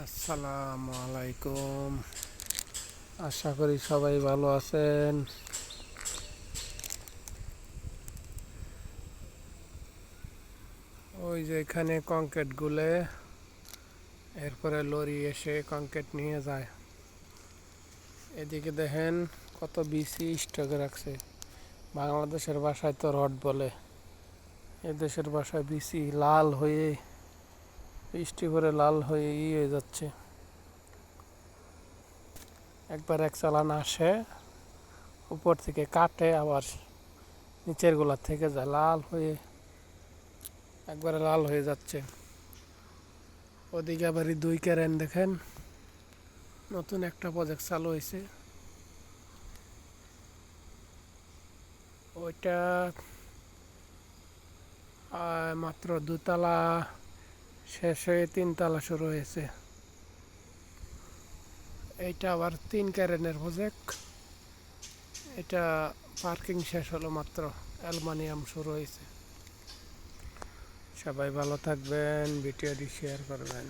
আসসালামু আলাইকুম। আশা করি সবাই ভালো আছেন। ওই যে এখানে কংক্রিট গুলে, এরপরে লরি এসে কংক্রিট নিয়ে যায়। এদিকে দেখেন কত বিসি স্টকে রাখছে। বাংলাদেশের ভাষায় তো রড বলে, এদেশের ভাষায় বিসি লাল হয়ে, বৃষ্টি করে লাল হয়ে হয়ে যাচ্ছে। একবার এক চালান আসে, উপর থেকে কাটে, আবার নিচের গোলা থেকে যায় লাল হয়ে, একবারে লাল হয়ে যাচ্ছে। ওদিকে আবার দুই ক্যারেন দেখেন, নতুন একটা প্রজেক্ট চালু হয়েছে। ওইটা মাত্র দুতলা শেষ হয়ে তিনতলা শুরু হয়েছে। এইটা আবার 3 ক্যারেনের প্রজেক্ট। এটা পার্কিং শেষ হলো মাত্র, অ্যালুমিনিয়াম শুরু হয়েছে। সবাই ভালো থাকবেন, ভিডিওটি শেয়ার করবেন।